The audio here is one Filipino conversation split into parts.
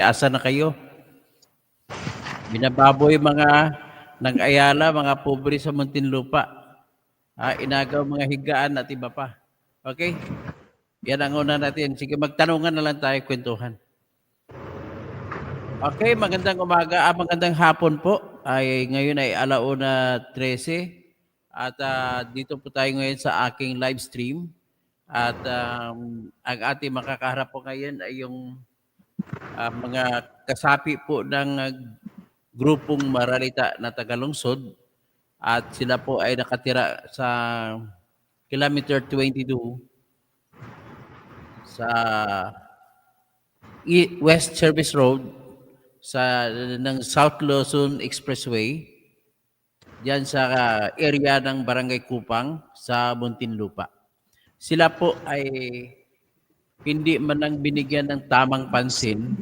Asa na kayo? Binababoy mga nag-ayala, mga pobre sa Muntinlupa. Inagaw mga higaan at iba pa. Okay? Yan ang una natin. Sige, magtanungan na lang tayo, kwentuhan. Okay, magandang umaga, magandang hapon po. Ngayon ay 1:13 at dito po tayo ngayon sa aking live stream. At ang ating makakaharap po ngayon ay yung mga kasapi po ng grupong Maralita na Tagalungsod. At sila po ay nakatira sa kilometer 22 sa West Service Road ng South Luzon Expressway diyan sa area ng Barangay Kupang sa Muntinlupa. Sila po ay hindi man lang binigyan ng tamang pansin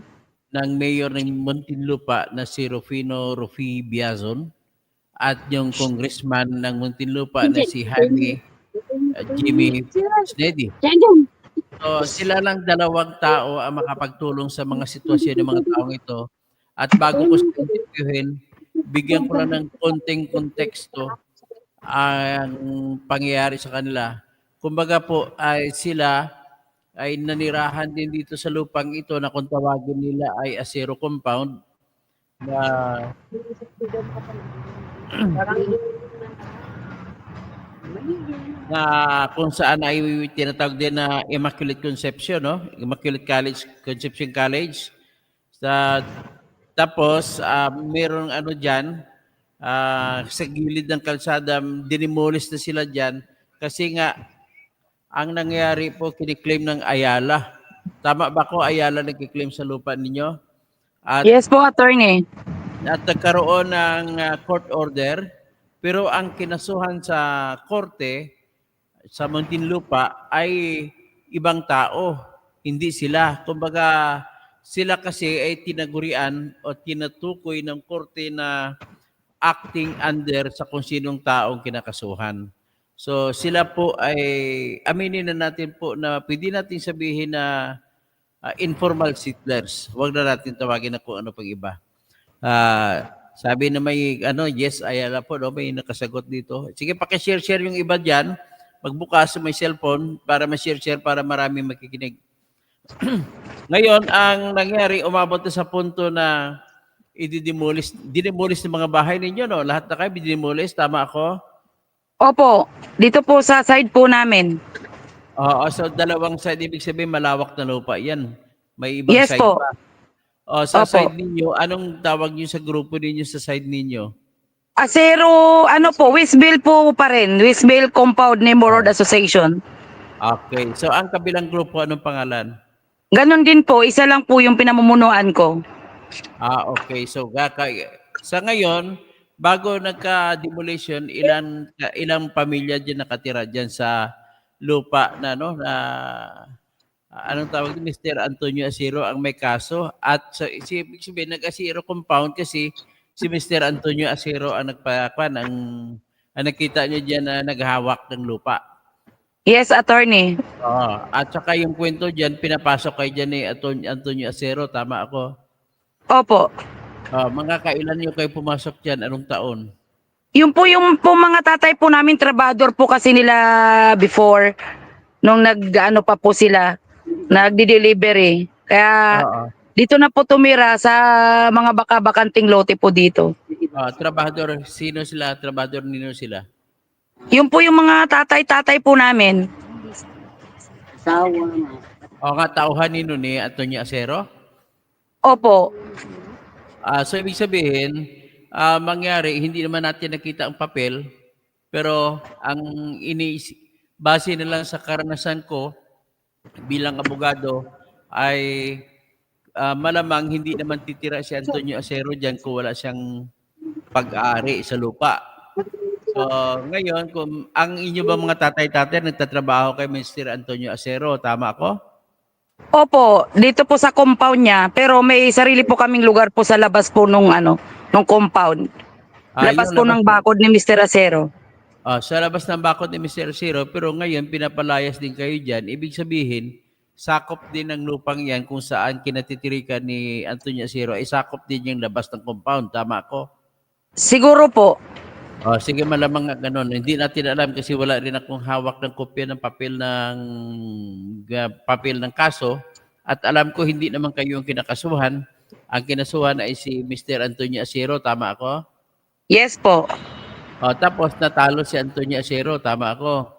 ng mayor ng Muntinlupa na si Rufino Rufi Biazon at yung congressman ng Muntinlupa na si Jaime Jimmy Snedy. So, sila lang dalawang tao ang makapagtulong sa mga sitwasyon ng mga taong ito. At bago ko sila interviewin, bigyan ko lang ng konting konteksto ang pangyayari sa kanila. Kumbaga po, sila ay nanirahan din dito sa lupang ito na kung tawagin nila ay Acero Compound na kung saan ay tinatawag din na Immaculate Conception, no? Immaculate College, Conception College. Tapos, merong ano dyan, sa gilid ng kalsada, dinimolis na sila dyan kasi nga, ang nangyari po, kiniklaim ng Ayala. Tama ba ko, Ayala nagkiklaim sa lupa ninyo? Yes po, attorney. At nagkaroon ng court order, pero ang kinasuhan sa korte, sa Muntinlupa ay ibang tao, hindi sila. Kumbaga, sila kasi ay tinagurian o tinatukoy ng korte na acting under sa kung sinong taong kinakasuhan. So sila po ay, aminin na natin po na pwede natin sabihin na informal settlers. Huwag na natin tawagin na kung ano pang iba. Sabi na may yes, Ayala po, no? May nakasagot dito. Sige, pakishare-share yung iba dyan. Magbukas may cellphone para ma-share para marami makikinig. Ngayon, ang nangyari, umabot na sa punto na dinemolish ng mga bahay ninyo, no? Lahat na kayo dinemolish, tama ako? Opo, dito po sa side po namin. Oo, so dalawang side, ibig sabihin malawak na lupa yan. May ibang yes side po. pa. Sa Opo. side ninyo, anong tawag niyo sa grupo ninyo sa side ninyo? Acero, Westville po pa rin. Westville Compound Neighborhood Association. Okay, so ang kabilang grupo, anong pangalan? Ganon din po, isa lang po yung pinamumunuan ko. Okay, so sa ngayon, bago nagka-demolition, ilang pamilya diyan nakatira diyan sa lupa na anong tawag ni Mr. Antonio Acero ang may kaso at ibig sabihin nag-Acero compound kasi si Mr. Antonio Acero ang ang nakita niyo diyan na naghawak ng lupa. Yes, attorney. At saka yung kwento diyan pinapasok kay diyan ni Antonio Acero, tama ako? Opo. Mga kailan niyo kayo pumasok diyan? Anong taon? Yung mga tatay po namin, trabador po kasi nila before, nung pa po sila, nagdi-delivery. Kaya dito na po tumira sa mga baka-bakanting lote po dito. Trabador, sino sila? Trabador nino sila? Yung po yung mga tatay po namin. Nga, tauhan nino ni Antonio Acero? Opo. So ibig sabihin, mangyari, hindi naman natin nakita ang papel, pero ang base na lang sa karanasan ko bilang abogado ay malamang hindi naman titira si Antonio Acero diyan kung wala siyang pag-aari sa lupa. So ngayon, kung ang inyo ba mga tatay-tatay nagtatrabaho kay Mr. Antonio Acero, tama ako? Opo, dito po sa compound niya, pero may sarili po kaming lugar po sa labas po nung compound. Labas po ng bakod ni Mr. Acero. Sa labas ng bakod ni Mr. Acero, pero ngayon pinapalayas din kayo diyan. Ibig sabihin, sakop din ng lupang yan kung saan kinatitirikan ni Antonio Acero ay sakop din yung labas ng compound. Tama ako? Siguro po. Oh, sige, malamang nga ganun. Hindi natin alam kasi wala rin akong hawak ng kopya ng papel ng kaso at alam ko hindi naman kayo ang kinakasuhan. Ang kinasuhan ay si Mr. Antonio Acero. Tama ako? Yes po. Oh, tapos natalo si Antonio Acero. Tama ako?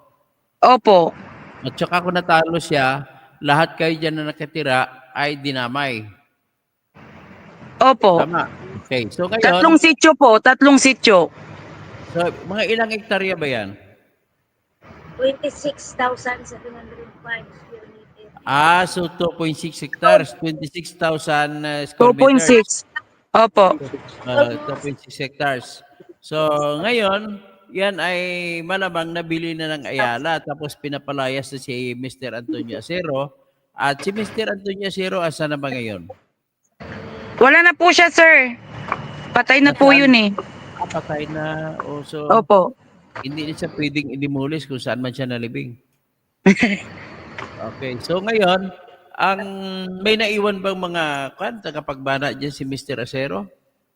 Opo. At saka kung natalo siya, lahat kayo dyan na nakatira ay dinamay. Opo. Tama. Okay. So ngayon, Tatlong sityo po. Tatlong sityo. so, mga ilang hektarya ba yan? 26,705 square meter. So 2.6 hectares, 26,000 square meters. 2.6. Opo. 2.6 hectares. So ngayon, yan ay malamang nabili na ng Ayala tapos pinapalayas na si Mr. Antonio Acero. At si Mr. Antonio Acero, asa na ba ngayon? Wala na po siya, sir. Patay na po Nasaan? yun eh. Patay na. So, Opo. hindi na siya pwedeng i-demolish kung saan man siya nalibing. Okay. So ngayon, may naiwan bang mga tagapagbana dyan si Mr. Acero?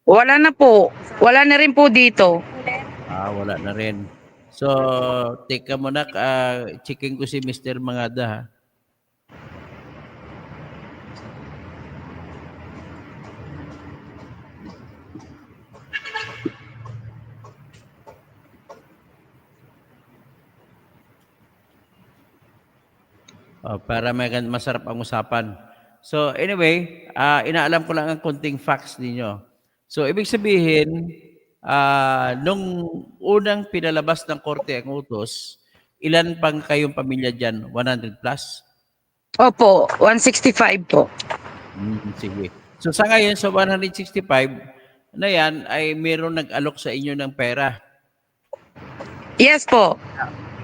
Wala na po. Wala na rin po dito. Wala na rin. So, teka muna, checking ko si Mr. Mangada ha. Para masarap ang usapan. So anyway, inaalam ko lang ang konting facts ninyo. So ibig sabihin, nung unang pinalabas ng korte ang utos, ilan pang kayong pamilya dyan? 100 plus? Opo. 165 po. Sige. So sa ngayon, sa 165 na yan, ay meron nag-alok sa inyo ng pera. Yes po.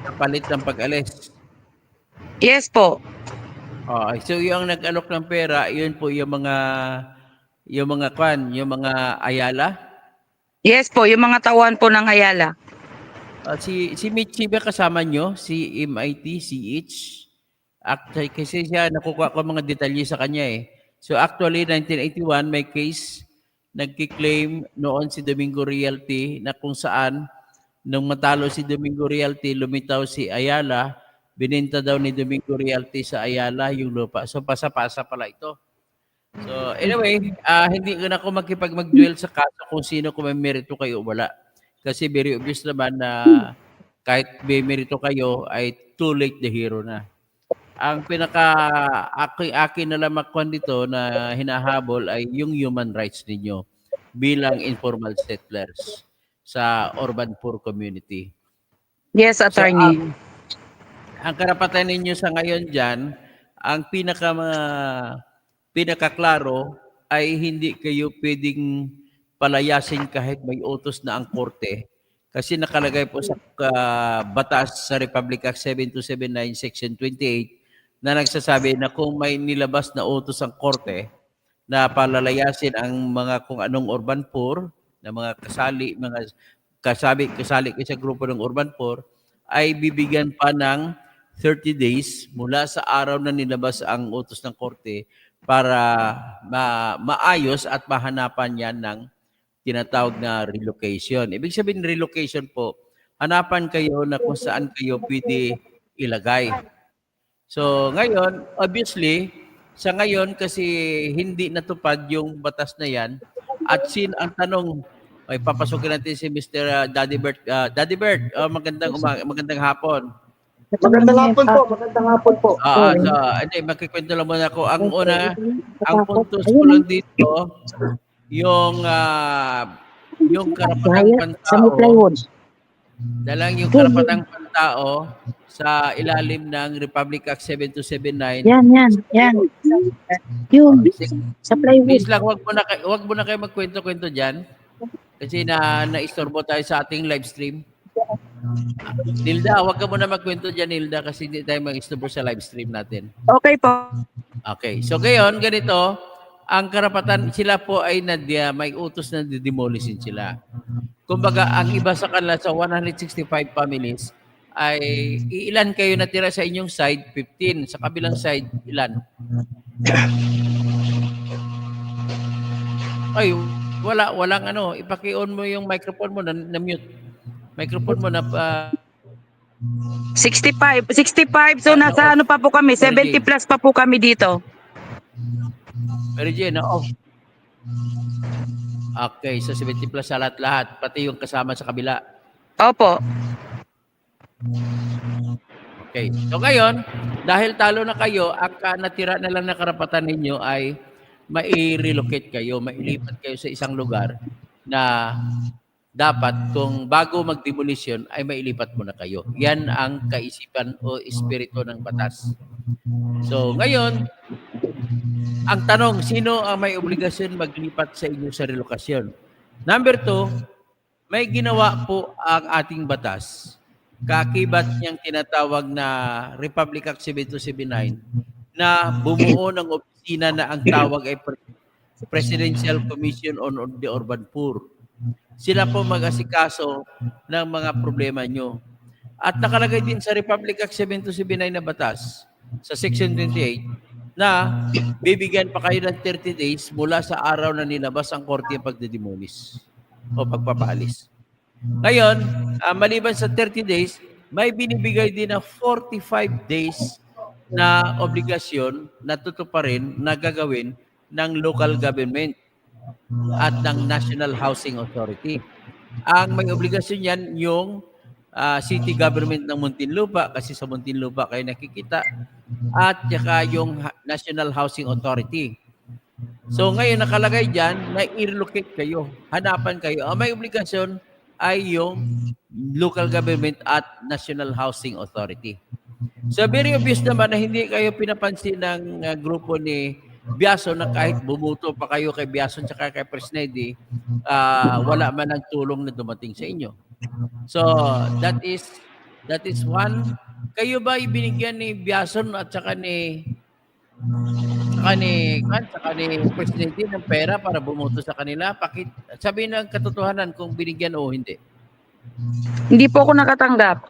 Kapalit ng pag-alis. Yes po. So yung nag-alok ng pera, yun po yung mga Ayala. Yes po. Yung mga tauhan po ng Ayala. Si Mitchie ba kasama nyo? Si MIT, CH? Kasi siya, nakukuha ko mga detalye sa kanya eh. So actually, 1981, may case, nagkiklaim noon si Domingo Realty na kung saan, nung matalo si Domingo Realty, lumitaw si Ayala, bininta daw ni Domingo Realty sa Ayala yung lupa. So pasa-pasa pala ito. So anyway, hindi ko na ako mag-duel sa kaso kung sino kung may merito kayo o wala. Kasi very obvious naman na kahit may merito kayo ay too late the hero na. Ang akin na lang makuha dito na hinahabol ay yung human rights ninyo bilang informal settlers sa urban poor community. Yes, attorney. So, ang karapatan ninyo sa ngayon dyan, ang pinakaklaro ay hindi kayo pwedeng palayasin kahit may utos na ang korte. Kasi nakalagay po sa batas sa Republic Act 7279 Section 28 na nagsasabi na kung may nilabas na utos ang korte na palalayasin ang mga kung anong urban poor, na mga kasali sa grupo ng urban poor, ay bibigyan pa ng 30 days mula sa araw na nilabas ang utos ng korte para maayos at mahanapan yan ng tinatawag na relocation. Ibig sabihin relocation po, hanapan kayo na kung saan kayo pwede ilagay. So ngayon, obviously, sa ngayon kasi hindi natupad yung batas na yan at ang tanong, ay papasukin natin si Mr. Daddy Bert. Daddy Bert, magandang hapon. Magandang hapon po. Makikwento lang muna ako. Ang puntos ko lang dito, yung karapatang pantao. Yung karapatang pantao sa ilalim ng Republic Act 7279. Yan. Yung sa plywood. Please lang, wag mo na kayo magkwento-kwento diyan. Kasi naistorbo tayo sa ating live stream. Nilda, wag ka muna magkwento dyan, Nilda, kasi hindi tayo mag-istorbo sa live stream natin. Okay po. Okay. So ngayon, ganito, ang karapatan, sila po ay may utos na demolisin sila. Kumbaga, ang iba sa kanila sa 165 families, ay ilan kayo natira sa inyong side? 15. Sa kabilang side, ilan? Ay, walang ano. Ipaki-on mo yung microphone mo na mute. Microphone mo na 65. So nasa ano pa po kami? 70 plus pa po kami dito. Mary Jane, off. Okay, so 70 plus sa lahat-lahat, pati yung kasama sa kabila. Opo. Okay. So ngayon, dahil talo na kayo, ang natira na lang na karapatan ninyo ay mai-relocate kayo, mailipat kayo sa isang lugar na dapat kung bago mag-demolition ay mailipat muna kayo. Yan ang kaisipan o espiritu ng batas. So ngayon, ang tanong, sino ang may obligasyon maglipat sa inyo sa relokasyon? Number 2, may ginawa po ang ating batas. Kakibat niyang tinatawag na Republic Act 7279 na bumuo ng opisina na ang tawag ay Presidential Commission on the Urban Poor. Sila po mag-asikaso ng mga problema nyo. At nakalagay din sa Republic Act 7279 na batas, sa Section 28, na bibigyan pa kayo ng 30 days mula sa araw na nilabas ang korte ang pagdedemolish o pagpapaalis. Ngayon, maliban sa 30 days, may binibigay din na 45 days na obligasyon na tutuparin na gagawin ng local government at ng National Housing Authority. Ang may obligasyon yan yung city government ng Muntinlupa, kasi sa Muntinlupa kayo nakikita, at saka yung National Housing Authority. So ngayon nakalagay dyan na i-relocate kayo, hanapan kayo. Ang may obligasyon ay yung local government at National Housing Authority. So very obvious naman na hindi kayo pinapansin ng grupo ni Biaso na kahit bumuto pa kayo kay Biaso at kay Presnedi, wala man ang tulong na dumating sa inyo. So that is one. Kayo ba ibinigyan ni Biaso at saka ni Presidente ng pera para bumoto sa kanila? Sabihin ng katotohanan kung binigyan o hindi. Hindi po ako nakatanggap.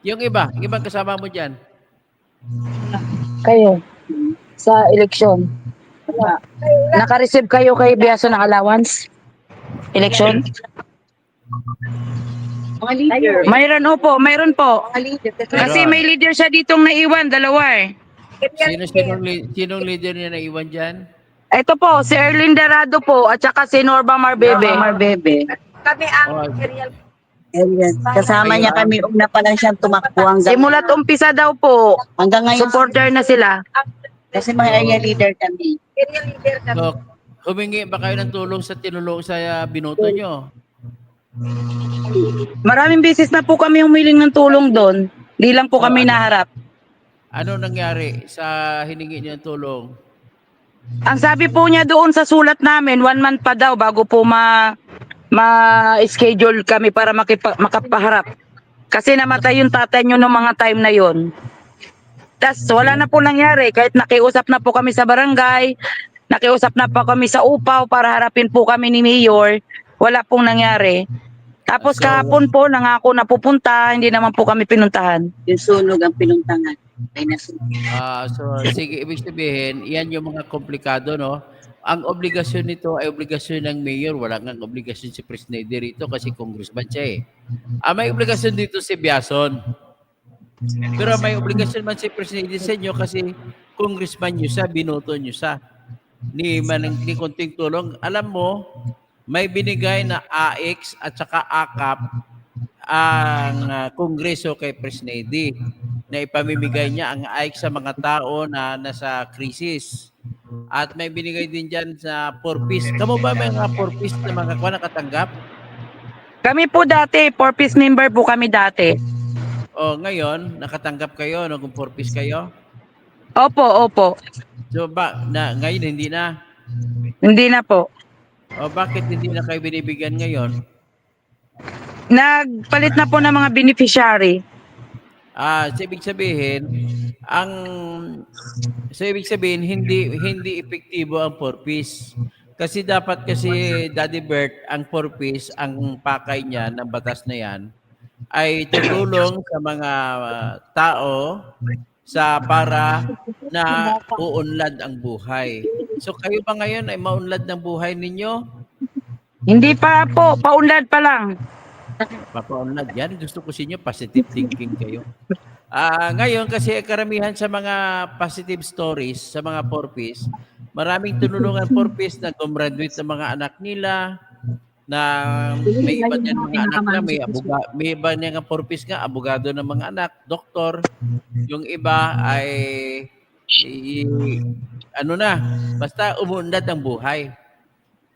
Yung ibang kasama mo dyan. Kayo sa eleksyon. Naka-receive kayo kay Biaso ng allowance? Election? Mga leader. Mayroon po. Mga leader. Kasi may leader siya ditong naiwan, dalawa eh. Sinong leader niya na iwan dyan? Ito po, si Erlin Dorado po at saka si Norma Marbebe. Kami ang serial. Kasama niya kami, una pa lang siyang tumakbo hanggang, Simula't umpisa daw po, hanggang ngayon. supporter na sila. Kasi mga area leader kami. Serial leader kami. So, humingi ba kayo ng tulong sa binoto nyo? Maraming beses na po kami humiling ng tulong doon. Di lang po kami naharap. Ano nangyari sa hiningi niyo ng tulong? Ang sabi po niya doon sa sulat namin, 1 month pa daw bago po ma-schedule kami para makapaharap. Kasi namatay yung tatay niyo noong mga time na yon. Tas wala na po nangyari. Kahit nakiusap na po kami sa barangay, nakiusap na po kami sa upaw para harapin po kami ni Mayor, wala pong nangyari. Tapos So, kahapon po, nangako na pupunta, hindi naman po kami pinuntahan. Yung sunog ang pinuntangan. Ay nasunog. so, sige, ibig sabihin, yan yung mga komplikado, no? Ang obligasyon nito ay obligasyon ng mayor. Wala nga obligasyon si Presnedi rito kasi congressman siya eh. May obligasyon dito si Biason. Pero may obligasyon man si Presnedi sa inyo kasi congressman nyo siya, binoto nyo siya. Ni konting tulong. Alam mo, may binigay na AX at saka AKAP ang kongreso kay Presnedi na ipamimigay niya ang AX sa mga tao na nasa krisis. At may binigay din dyan sa 4-piece. Kamu ba may mga 4-piece na mga nakatanggap? Kami po dati, 4-piece member po kami dati. O ngayon, nakatanggap kayo no, kung 4-piece kayo? Opo. So ngayon hindi na? Hindi na po. O bakit hindi na kayo binibigyan ngayon? Nagpalit na po ng mga beneficiary. So ibig sabihin hindi epektibo ang 4-piece. Kasi dapat Daddy Bert, ang 4-piece, ang pakay niya ng batas na yan ay tutulong sa mga tao para na uunlad ang buhay. So kayo ba ngayon ay maunlad ng buhay ninyo? Hindi pa po, paunlad pa lang. Papaunlad yan. Gusto ko sa inyo, positive thinking kayo. Ngayon, kasi karamihan sa mga positive stories, sa mga porpis, maraming tinulungan porpis na gumraduate ng mga anak nila, na may iba niyan mga anak na, may iba niya nga porpis nga, abogado ng mga anak, doktor. Yung iba ay, basta umunlad ang buhay.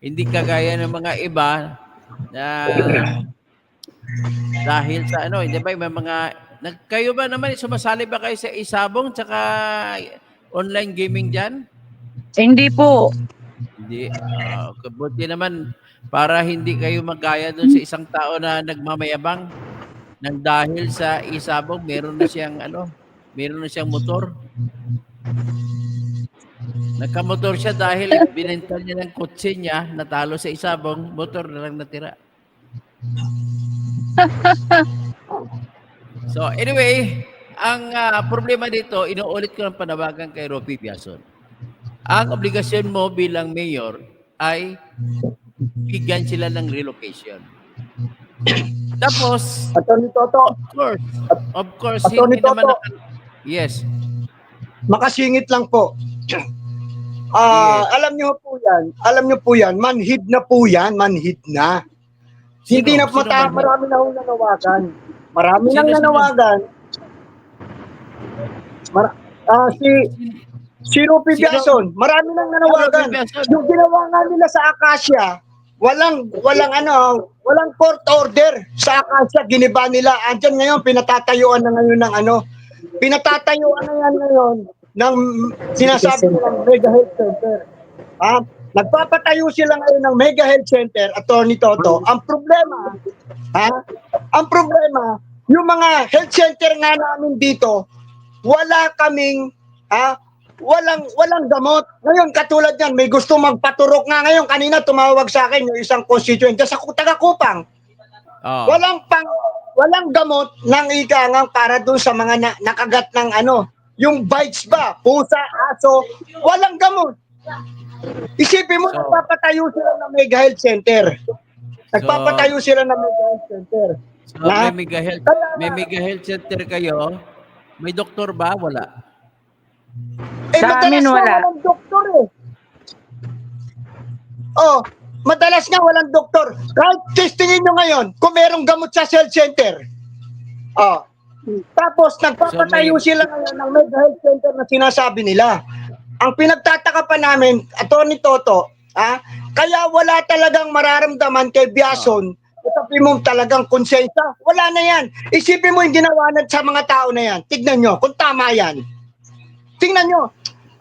Hindi kagaya ng mga iba na dahil sa hindi ba may mga kayo ba naman sumasali ba kayo sa isabong tsaka online gaming diyan? Hindi po. Hindi. Buti naman para hindi kayo magaya doon sa isang tao na nagmamayabang nang dahil sa isabong meron na siyang motor. Nagkamotor siya dahil binenta niya ng kotse niya, natalo sa isabong, motor na lang natira. So anyway, ang problema dito, inuulit ko ng panawagan kay Ropi Biason. Ang obligasyon mo bilang mayor ay bigyan sila ng relocation. Tapos, Attorney Toto, of course, Attorney hindi naman Toto. yes. makasingit lang po. Alam niyo po yan, manhid na po yan, manhid na. Hindi na marami na hong nanawagan. Marami nang nanawagan. Si Rupi Biason, marami nang nanawagan. Yung ginawa nga nila sa Acacia, walang court order sa Acacia, giniba nila. Andiyan ngayon, pinatatayuan na ngayon ng pinatayuan na yan ngayon ng sinasabi nilang Mega Health Center. Nagpapatayo sila ngayon ng Mega Health Center, Attorney Toto. Ang problema, yung mga health center nga namin dito, wala kaming walang gamot. Ngayon katulad yan, may gusto magpaturok nga ngayon. Kanina tumawag sa akin yung isang constituent sa taga-Kupang. Walang gamot ng ikangang para doon sa mga nakagat ng yung bites ba, pusa, aso, walang gamot. Isipin mo, nagpapatayo sila ng Mega Health Center. Nagpapatayo sila ng Mega Health Center. So, may Mega Health Center kayo. May doktor ba? Wala. Sa amin wala. Walang doktor madalas nga walang doktor. Kahit testingin nyo ngayon, kung merong gamot sa health center. Tapos nagpapatayo sila ngayon ng Mega Health Center na sinasabi nila. Ang pinagtataka pa namin, Attorney Toto, kaya wala talagang mararamdaman kay Biason, sabi mo talagang konsensya, wala na yan. Isipin mo yung ginawa sa mga tao na yan. Tignan nyo, kung tama yan. Tingnan nyo,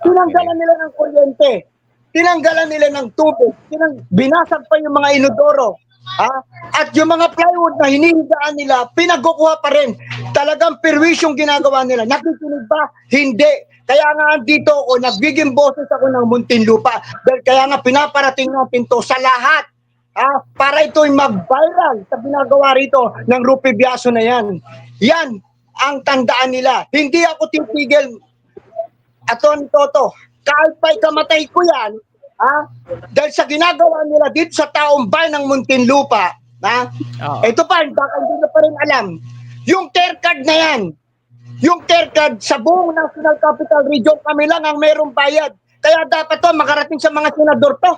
tinanggalan nila ng kuryente, tinanggalan nila ng tubig, binasag pa yung mga inodoro, at yung mga plywood na hinihigaan nila, pinagkukuha pa rin. Talagang perwisyong ginagawa nila. Nakikinig ba? Hindi. Kaya nga dito ako, nagbiging boses ako ng Muntinlupa. Dahil kaya nga pinaparating natin to sa lahat. Para ito'y mag-viral sa ginagawa rito ng Rupi Biason na yan. Yan ang tandaan nila. Hindi ako titigil, Atty. Toto. Kahit pa'y kamatay ko yan, dahil sa ginagawa nila dito sa taong bayan ng Muntinlupa, ito pa, baka hindi na pa rin alam, yung care card na yan, yung care card sa buong National Capital Region, kami lang ang merong bayad. Kaya dapat to makarating sa mga senador to.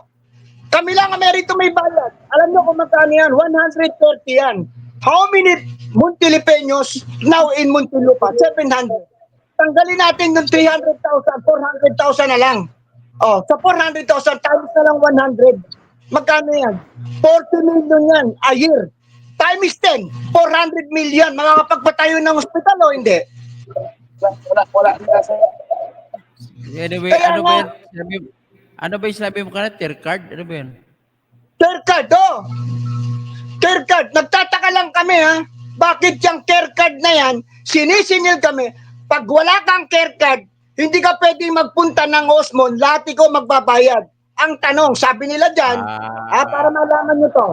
Kami lang ang merito may bayad. Alam nyo kung magkano yan? 130 yan. How many Muntilipeños now in Muntinlupa? 700. Tanggalin natin ng 300,000, 400,000 na lang. Sa 400,000 times na lang 100. Magkano yan? 40 million yan a year. Times 10, 400 million. Makakapagpatayo ng ospital o hindi? Wala. Anyway, ano ba yung sinabi mo kanina? Care card? Ano ba yun? Care card, Care card. Nagtataka lang kami, Bakit yung care card na yan, sinisingil kami, pag wala kang care card, hindi ka pwedeng magpunta ng Osmon, lahat ikaw magbabayad. Ang tanong, sabi nila dyan, para malaman nyo to,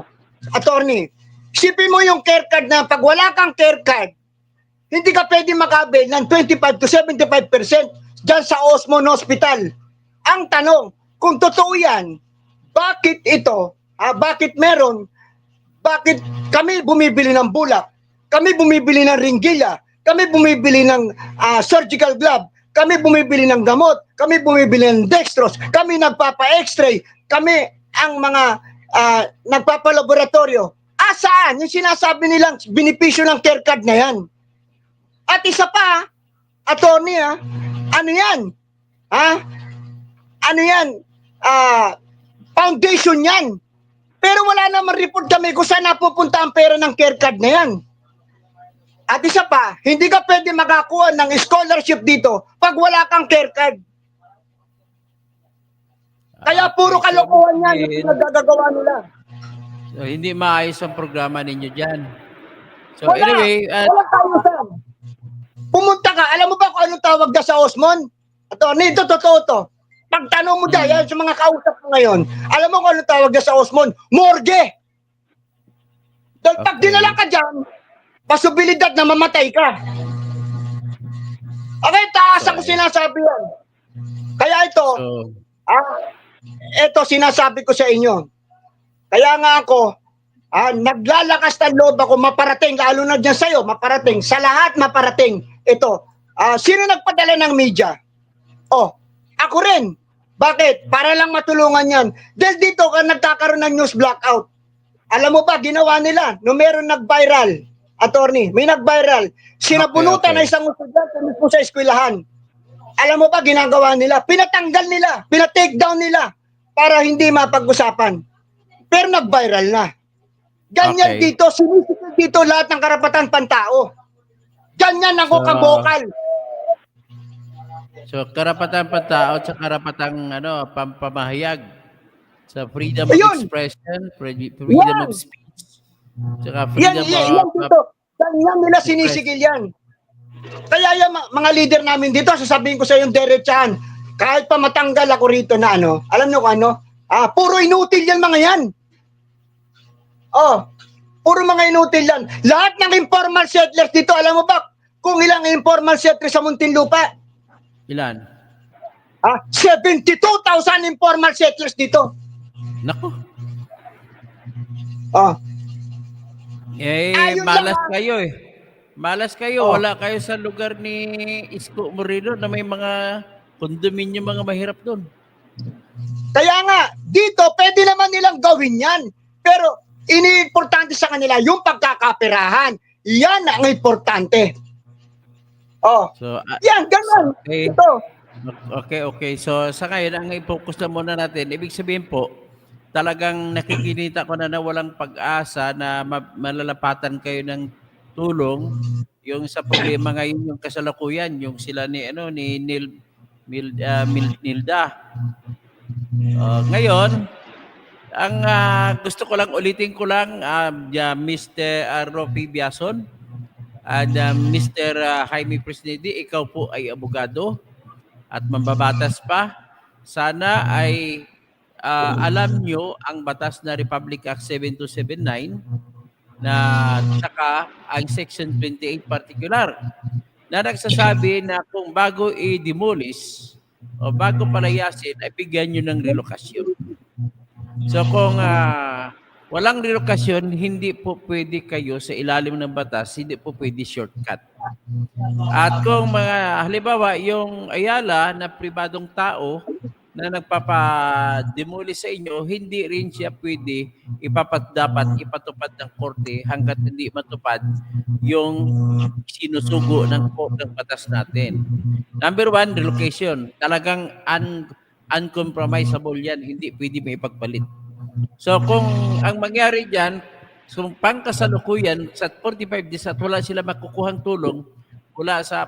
attorney, Isipin mo yung care card na pag wala kang care card, hindi ka pwede makabil ng 25 to 75% dyan sa Osmond Hospital. Ang tanong, kung totoo yan, bakit ito, bakit meron, bakit kami bumibili ng bulak, kami bumibili ng ringgila, kami bumibili ng surgical glove, kami bumibili ng gamot, kami bumibili ng dextrose, kami nagpapa-x-ray, kami ang mga nagpapa-laboratorio. Saan? Yung sinasabi nilang benepisyo ng care card na yan. At isa pa, attorney, ano yan? Ano yan? Foundation yan. Pero wala naman report kami kung saan napupunta ang pera ng care card na yan. At isa pa, hindi ka pwede makakuha ng scholarship dito pag wala kang care card. Kaya puro kalokohan yan yung nagagagawa nila. So, hindi maayos ang programa ninyo dyan. So, Wala. anyway, Wala tayo, Sam. Pumunta ka, alam mo ba kung anong tawag na sa Osmond? Attorney, ito totoo to. Pagtanong mo dyan, yan sa mga kausap ko ngayon, alam mo kung anong tawag na sa Osmond? Morgue! Dahil pag Okay. dinala ka dyan, posibilidad na mamatay ka. Okay, taas ako sinasabi yan. Kaya ito, so, ito sinasabi ko sa inyo. Kaya nga ako, naglalakas ng loob ako maparating, lalo na dyan sa'yo, maparating. Sa lahat maparating. Ito, sino nagpadala ng media? Ako rin. Bakit? Para lang matulungan yan. Dahil dito ka nagkakaroon ng news blackout. Alam mo ba, ginawa nila, no meron nag-viral, attorney, may nag-viral. Sinabunutan na isang estudyante mismo sa eskwelahan. Alam mo ba, ginagawa nila? Pinatanggal nila, pinatake down nila para hindi mapag-usapan. Pero nag-viral na. Ganyan Okay. dito, sinisikil dito lahat ng karapatan pantao. Ganyan ako kabokal. So, karapatan pantao at sa karapatang pamahayag sa freedom of Ayun. expression, freedom Yan. of speech, saka Yan freedom dito. Ganyan nila sinisigil yan. Kaya yung mga leader namin dito, sasabihin ko sa yung diretsahan, kahit pa matanggal ako rito na alam nyo kung puro inutil yan mga yan. Puro mga inutil yan. Lahat ng informal settlers dito, alam mo ba kung ilang informal settlers sa Muntinlupa? ilan? 72,000 informal settlers dito. Naku. Ayun Malas lang, kayo eh. Malas kayo. Wala kayo sa lugar ni Isko Moreno na may mga kondominyo, mga mahirap doon. Kaya nga, dito, pwede naman nilang gawin yan. Pero, ini-importante sa kanila, yung pagkakaperahan. Yan ang importante. So, Yan, ganun. okay. Ito. Okay. So, sa ngayon, ang i-focus na muna natin, ibig sabihin po, talagang nakikinita ko na walang pag-asa na malalapatan kayo ng tulong. Yung sa problema ngayon, yung kasalukuyan, yung sila ni Nilda. Ngayon, ang gusto ko lang, ulitin ko lang, Mr. Ropi Biason at Mr. Jaime Presnedi, ikaw po ay abogado at mambabatas pa. Sana ay alam nyo ang batas na Republic Act 7279 na saka ang Section 28 particular na nagsasabi na kung bago i-demolish o bago palayasin, ay bigyan nyo ng relokasyon. So kung walang relokasyon, hindi po pwede kayo sa ilalim ng batas, hindi po pwede shortcut. At kung halimbawa, yung Ayala na pribadong tao na nagpapa-demolish sa inyo, hindi rin siya pwede dapat ipatupad ng korte hanggat hindi matupad yung sinusugo ng batas natin. Number one, relocation. Talagang uncompromisable yan. Hindi pwede may ipagpalit. So kung ang mangyari dyan, kung pangkasalukuyan sa 45 days at wala sila makukuhang tulong, wala sa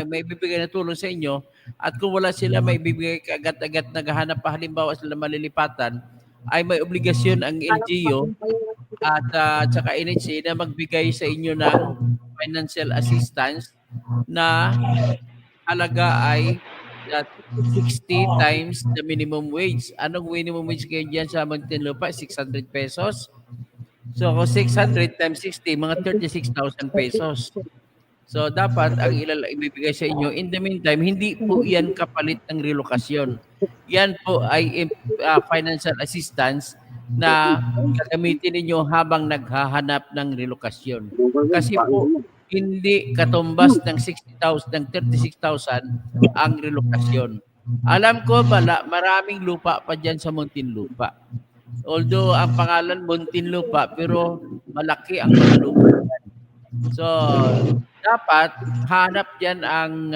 may bibigay na tulong sa inyo, at kung wala sila may bibigay agad-agad naghahanap pa, halimbawa sila malilipatan, ay may obligasyon ang LGU at saka NHA na magbigay sa inyo ng financial assistance na halaga ay 60 times the minimum wage. Anong minimum wage kayo dyan sa Muntinlupa? 600 pesos. So, kung 600 times 60, mga 36,000 pesos. So, dapat ang ibibigay sa inyo, in the meantime, hindi po yan kapalit ng relokasyon. Yan po ay financial assistance na gagamitin ninyo habang naghahanap ng relokasyon. Kasi po, hindi katumbas ng 60,000, ng 36,000 ang relokasyon. Alam ko, maraming lupa pa dyan sa Muntinlupa. Although ang pangalan Muntinlupa, pero malaki ang mga lupa. So, dapat hanap dyan ang,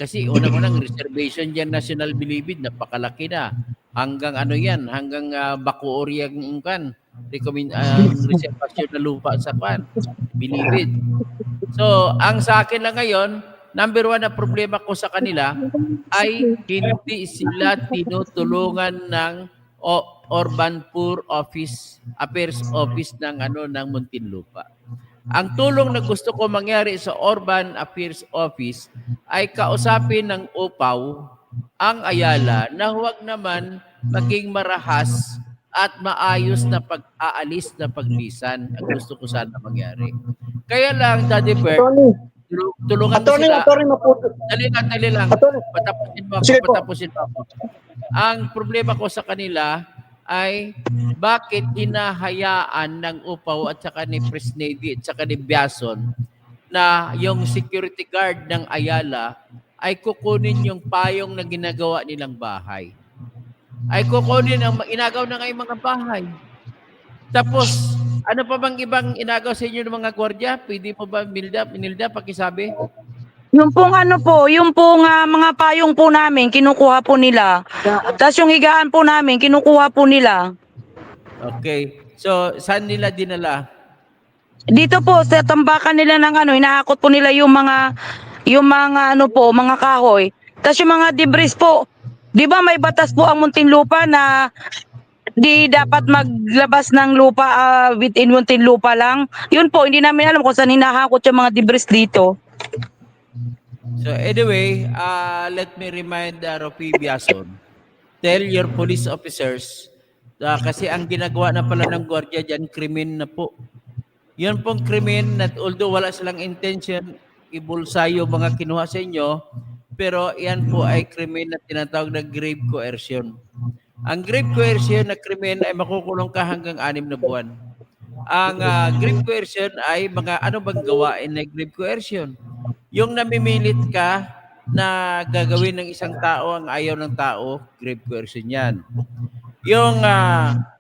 kasi unang-unang reservation dyan, National Bilibid, napakalaki na. Hanggang ano yan, hanggang Bacoor yung kan, reservation na lupa sa kan, Bilibid. So, ang sa akin lang ngayon, number one na problema ko sa kanila ay hindi sila tinutulungan ng Urban Poor Affairs Office ng Muntinlupa. Ang tulong na gusto ko mangyari sa Urban Affairs Office ay kausapin ng UPAW ang Ayala na huwag naman maging marahas at maayos na pag-aalis na paglisan. Ang gusto ko sana mangyari. Kaya lang, Daddy Bert, tulungan mo sila. Dali lang. Patapusin mo ako. Ang problema ko sa kanila ay bakit hinahayaan ng UPAW at saka ni Presnady at saka ni Biason na yung security guard ng Ayala ay kukunin yung payong na ginagawa nilang bahay. Ay kukunin ang inagaw na ngayong mga bahay. Tapos, ano pa bang ibang inagaw sa inyo ng mga gwardiya? Pwede po ba, Minilda, pakisabi? Yung pong mga payong po namin, kinukuha po nila. Tapos yung higaan po namin, kinukuha po nila. Okay. So, saan nila dinala? Dito po, sa tambakan nila ng hinahakot po nila yung mga mga kahoy. Tapos yung mga debris po, di ba may batas po ang Muntinlupa na di dapat maglabas ng lupa within Muntinlupa lang. Yun po, hindi namin alam kung saan hinahakot yung mga debris dito. So anyway, let me remind Ropi Biason, tell your police officers, kasi ang ginagawa na pala ng gwardiya dyan, krimen na po. Yun pong krimen na although wala silang intention, ibulsayo mga kinuha sa inyo, pero yan po ay krimen na tinatawag na grave coercion. Ang grave coercion na krimen ay makukulong ka hanggang 6 na buwan. Ang grave coercion ay mga ano bang gawain na grave coercion? Yung namimilit ka na gagawin ng isang tao ang ayaw ng tao, grave coercion yan. Yung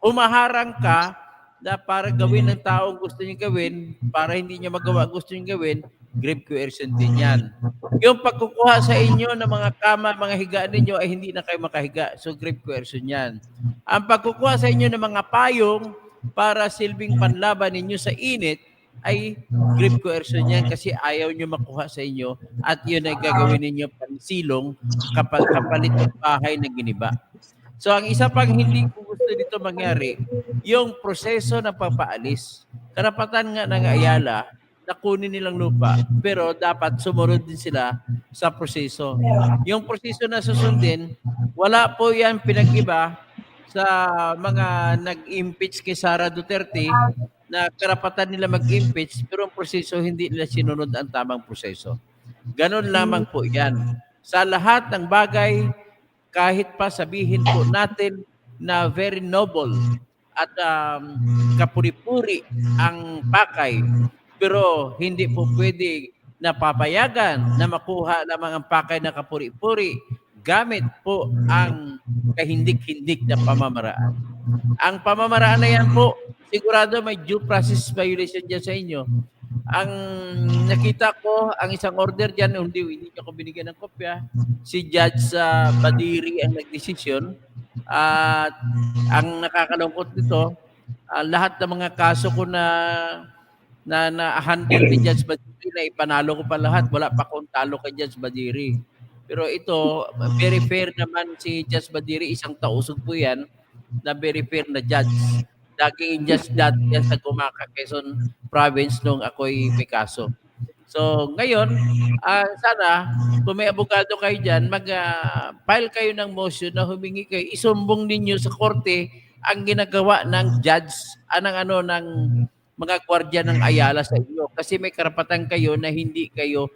umaharang ka na para gawin ng tao ang gusto niya gawin, para hindi niya magawa gusto niya gawin, grave coercion din yan. Yung pagkukuha sa inyo ng mga kama, mga higaan ninyo ay hindi na kayo makahiga. So grave coercion yan. Ang pagkukuha sa inyo ng mga payong para silbing panlaban ninyo sa init ay grave coercion yan kasi ayaw nyo makuha sa inyo at yun ay gagawin ninyo pansilong kapalit ng bahay na giniba. So ang isa pang hindi ko gusto dito mangyari, yung proseso ng pagpaalis. Karapatan nga ng Ayala na kunin nilang lupa, pero dapat sumunod din sila sa proseso. Yung proseso na susundin, wala po yan pinag-iba sa mga nag-impeach kay Sara Duterte na karapatan nila mag-impeach, pero ang proseso hindi nila sinunod ang tamang proseso. Ganon lamang po yan. Sa lahat ng bagay, kahit pa sabihin po natin na very noble at kapuri-puri ang pakay, pero hindi po pwede napapayagan na makuha lamang ang pakay na kapuri-puri gamit po ang kahindik-hindik na pamamaraan. Ang pamamaraan na yan po, sigurado may due process violation dyan sa inyo. Ang nakita ko, ang isang order dyan, hindi ako binigyan ng kopya, si Judge Badiri ang nagdesisyon. At ang nakakalungkot nito, lahat ng mga kaso ko na handle ni Judge Badiri na ipanalo ko pa lahat, wala pa akong talo kay Judge Badiri. Pero ito, very fair naman si Judge Badiri, isang tausog po yan, na very fair na judge. Daging judge dati yan sa Gumaca, Quezon Province nung ako'y may kaso. So ngayon, sana kung may abogado kayo dyan, mag-file kayo ng motion na humingi kayo, isumbong ninyo sa korte ang ginagawa ng judge, ng mga gwardiya ng Ayala sa inyo. Kasi may karapatan kayo na hindi kayo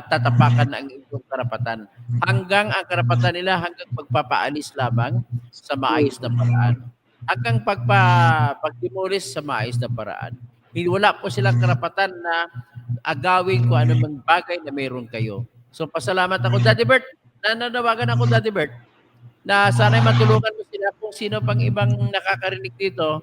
tatapakan ng inyong karapatan. Hanggang ang karapatan nila, hanggang pagpapaalis lamang sa maayos na paraan. Hanggang pagdimulis sa maayos na paraan. Wala po silang karapatan na agawin kung anumang bagay na mayroon kayo. So pasalamat ako, Daddy Bert. Nananawagan ako, Daddy Bert, na sana'y matulungan mo sila kung sino pang ibang nakakarinig dito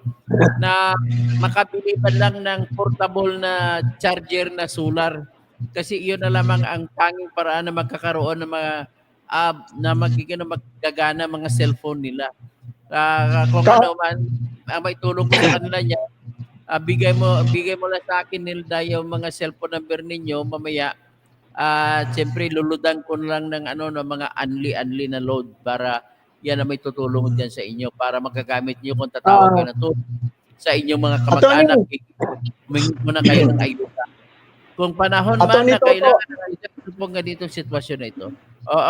na makabili man lang ng portable na charger na solar. Kasi iyon na lamang ang tanging paraan na magkakaroon ng mga magiging magagana mga cellphone nila. Kung ano man, may tulong ko sa kanila niya, bigay mo lang sa akin, Nilda, yung mga cellphone number ninyo mamaya. Siyempre luludan ko lang ng mga unli na load para yan na may tutulong diyan sa inyo para magagamit niyo kung tatawag kayo na tulong sa inyong mga kamag-anak. Humingi mo na kayo ng ayuda. Kung panahon man na kailangan ng ayuda, kung ganito sitwasyon na ito.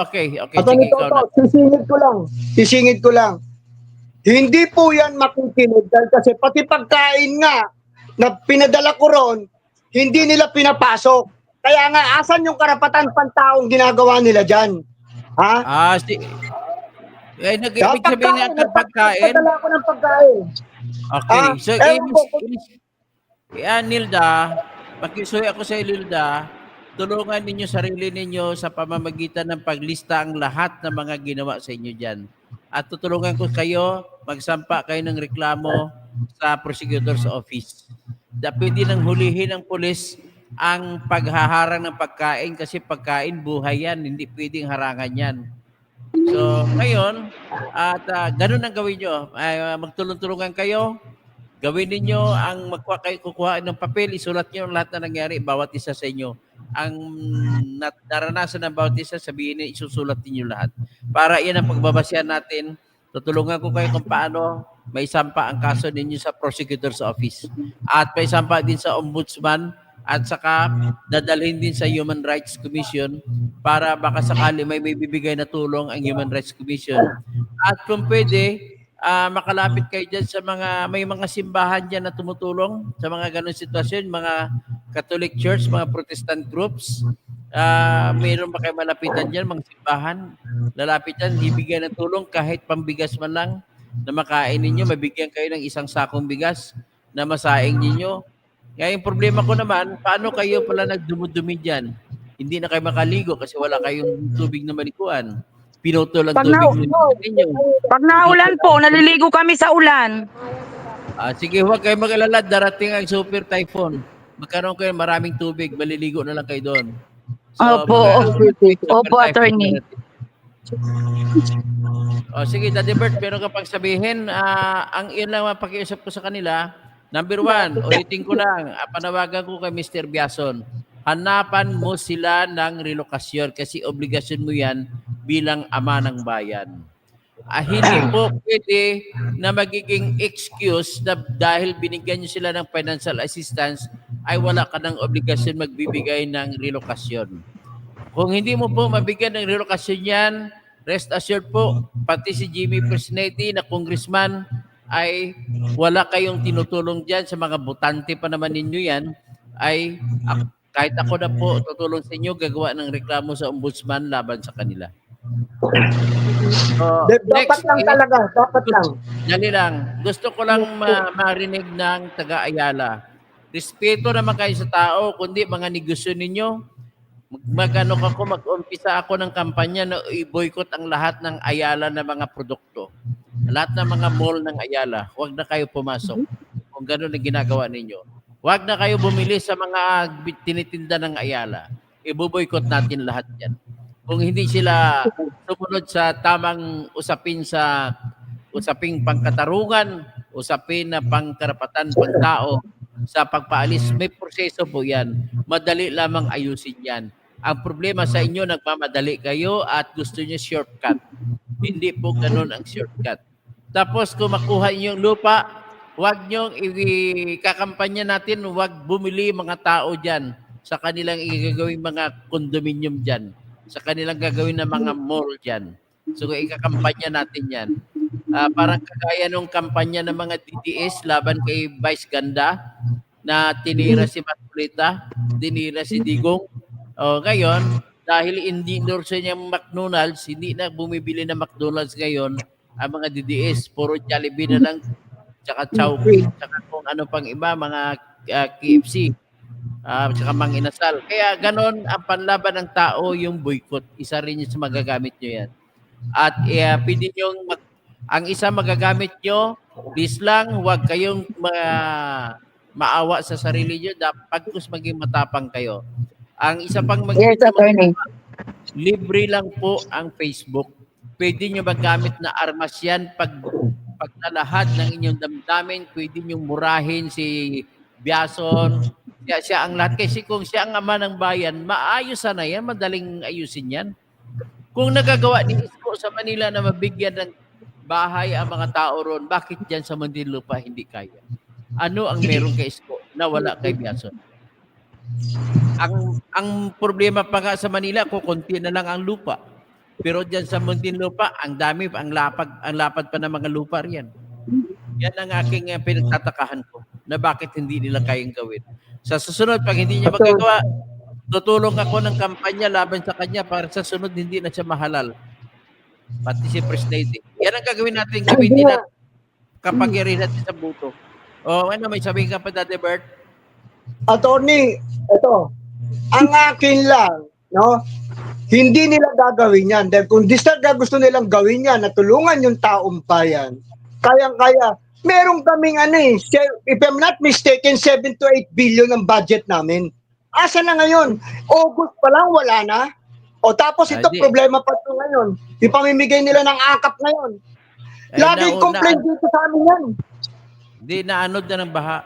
Okay. Sige, ikaw na. Sisingit ko lang. Hindi po yan makikinig kasi pati pagkain nga na pinadala ko ron, hindi nila pinapasok. Kaya nga, asan yung karapatan pantaong ginagawa nila dyan? Ha? Ibig sabihin nga ng pagkain. Padala ko ng pagkain. Okay. So, Nilda, makisuy ako sa Nilda, tulungan ninyo sarili ninyo sa pamamagitan ng paglista ang lahat ng mga ginawa sa inyo dyan. At tutulungan ko kayo, magsampa kayo ng reklamo sa prosecutor's office. Pwede nang hulihin ng pulis ang paghaharang ng pagkain kasi pagkain buhay yan, hindi pwedeng harangan yan. So, ngayon, at ganun ang gawin nyo. Magtulong-tulungan kayo. Gawin ninyo ang kukuha ng papel, isulat nyo lahat na nangyari, bawat isa sa inyo. Ang naranasan ng bawat isa, sabihin niyo, isusulat ninyo lahat. Para yan ang pagbabasyan natin. Tutulungan ko kayo kung paano may sampa ang kaso ninyo sa prosecutor's office. At may sampa din sa ombudsman at saka dadalhin din sa Human Rights Commission para baka sakali may bibigay na tulong ang Human Rights Commission. At kung pwede, makalapit kayo dyan sa may mga simbahan dyan na tumutulong sa mga ganun sitwasyon, mga Catholic Church, mga Protestant groups. Mayroon ba kayo malapitan dyan, mga simbahan? Lalapitan, ibigay ng tulong kahit pambigas man lang na makain ninyo, mabigyan kayo ng isang sakong bigas na masaing ninyo. Kaya yung problema ko naman, paano kayo pala nagdumudumi dyan? Hindi na kayo makaligo kasi wala kayong tubig na malikuan. Pinutol ang tubig ninyo. Pag naulan po, naliligo kami sa ulan. Sige, huwag kayo mag-alala. Darating ang super typhoon. Magkaroon kayo maraming tubig. Maliligo na lang kayo doon. So, Opo, attorney. Sige, Daddy Bert, meron ka pang sabihin. Ang iyon lang mapakiusap ko sa kanila. Number 1, ulitin ko lang. Panawagan ko kay Mr. Biason. Hanapan mo sila ng relokasyon kasi obligasyon mo yan bilang ama ng bayan. Hindi po pwede na magiging excuse na dahil binigyan nyo sila ng financial assistance ay wala ka ng obligasyon magbibigay ng relokasyon. Kung hindi mo po mabigyan ng relokasyon yan, rest assured po, pati si Jimmy Personetti na congressman ay wala kayong tinutulong dyan sa mga botante pa naman ninyo yan, ay kahit ako na po tutulong sa inyo, gagawa ng reklamo sa ombudsman laban sa kanila. Dapat lang talaga, dapat lang. Dali lang. Gusto ko lang marinig ng taga-Ayala. Respeto naman kayo sa tao, kundi mga negosyo ninyo. Mag-umpisa ako ng kampanya na i-boycott ang lahat ng Ayala na mga produkto. Lahat ng mga mall ng Ayala, huwag na kayo pumasok kung gano'n ang ginagawa ninyo. Huwag na kayo bumili sa mga tinitinda ng Ayala. I-boycott natin lahat yan. Kung hindi sila sumunod sa tamang usaping pangkatarungan, usapin na pangkarapatan pangtao sa pagpaalis, may proseso po yan. Madali lamang ayusin yan. Ang problema sa inyo, nagmamadali kayo at gusto niyo shortcut. Hindi po ganun ang shortcut. Tapos kung makuha niyo yung lupa, huwag niyong ikakampanya natin, huwag bumili mga tao dyan sa kanilang igagawing mga condominium dyan, sa kanilang gagawin na mga mall dyan. So ikakampanya natin yan. Parang kagaya nung kampanya ng mga DDS laban kay Vice Ganda na tinira si Marcolita, tinira si Digong. Ngayon, dahil hindi endorse niya ang McDonald's, hindi na bumibili ng McDonald's ngayon ang mga DDS. Puro Jollibee na lang, tsaka Chowking, tsaka kung ano pang iba, mga KFC, tsaka Mang Inasal. Kaya ganon ang panlaban ng tao, yung boycott. Isa rin yung sa magagamit nyo yan. At pwede nyong ang isa magagamit nyo, please lang, huwag kayong maawa sa sarili nyo. Dapat maging matapang kayo. Ang isa pang Yes, attorney. libre lang po ang Facebook. Pwede nyo magamit na armas yan pag nalahat ng inyong damdamin, pwede nyo murahin si Biason. Siya ang lahat. Kasi kung siya ang ama ng bayan, maayos na yan, madaling ayusin yan. Kung nagagawa ni Isko sa Manila na mabigyan ng bahay ang mga tao ron, bakit dyan sa Muntinlupa hindi kaya? Ano ang meron kay Isko na wala kay Biason? Ang problema pa nga sa Manila, kukunti na lang ang lupa. Pero diyan sa Muntinlupa, ang dami, ang lapad pa ng mga lupa riyan. Yan ang aking pinagtatakahan ko na bakit hindi nila kayang gawin. Sa susunod, pag hindi niya magagawa, tutulong ako ng kampanya laban sa kanya para sa sunod hindi na siya mahalal. Pati si Presidente. Yan ang gagawin natin, gamitin natin kapangyarihan natin sa buto. Ano, may sabihin ka pa, Daddy Bert? Attorney, ito, ang akin lang, no, hindi nila gagawin yan. Dahil kung gusto nilang gawin yan, na tulungan yung taong bayan, kayang-kaya. Meron kaming if I'm not mistaken, 7 to 8 billion ang budget namin. Asa na ngayon? August pa lang, wala na. Tapos ito, problema pa ito ngayon. Yung pamimigay nila ng akap ngayon. Laging complaint dito sa amin yan. Hindi, naanod na ng baha.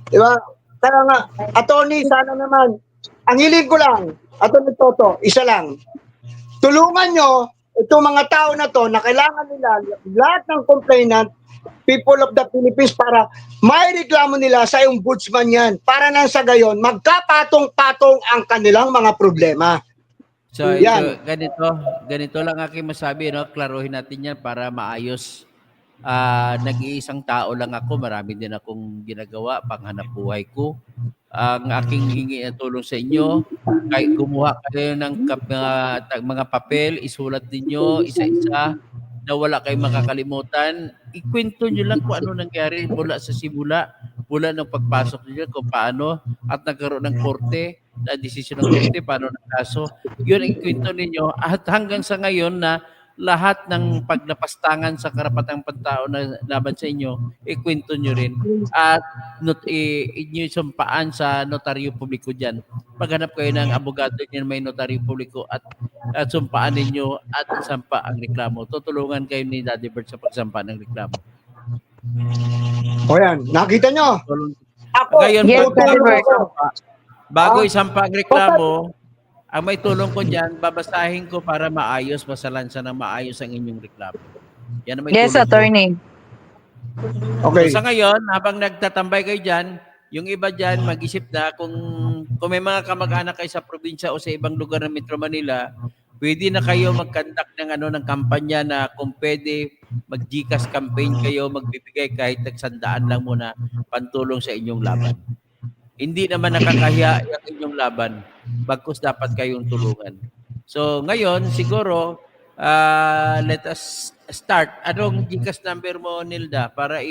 Diba? Kaya nga, attorney, sana naman, ang hiling ko lang, attorney Toto, isa lang. Tulungan nyo itong mga tao na to na kailangan nila lahat ng complainant, people of the Philippines, para may reklamo nila sa yung ombudsman yan. Para nang sa gayon, magkapatong-patong ang kanilang mga problema. So, yan. Ganito lang aking masabi, no? Klaruhin natin yan para maayos. Nag-iisang tao lang ako, marami din akong ginagawa, panghanap buhay ko. Ang aking hingi na tulong sa inyo, kahit kumuha kayo ng mga papel, isulat ninyo isa-isa na wala kayong makakalimutan. Ikwento nyo lang kung ano nangyari mula sa simula, mula ng pagpasok niyo kung paano at nagkaroon ng korte, na desisyon ng korte, paano ng kaso. Yun ang ikwento ninyo at hanggang sa ngayon na lahat ng paglapastangan sa karapatang pantao na laban sa inyo, ikwento nyo rin. At inyo sumpaan sa notaryo publiko dyan. Maghanap kayo ng abogado niyan may notaryo publiko at sumpaan ninyo at sampa ang reklamo. Tutulungan kayo ni Daddy Bert sa pagsampa ng reklamo. O yan, nakita nyo? Ako, Ngayon, Yes, bago isampa ang reklamo, ang may tulong ko dyan, babasahin ko para maayos, masalansa ng maayos ang inyong reklamo. Yan ang may Yes, tulong ko. attorney. Okay. So, sa ngayon, habang nagtatambay kayo dyan, yung iba dyan, mag-isip na kung may mga kamag-anak kayo sa probinsya o sa ibang lugar ng Metro Manila, pwede na kayo mag-conduct ng kampanya na kung pwede, mag-GCash campaign kayo, magbibigay kahit nagsandaan lang muna pantulong sa inyong laban. Hindi naman nakakahiya yung inyong laban. Bagkus dapat kayong tulungan. So ngayon, siguro, let us start. Anong GCash number mo, Nilda? Para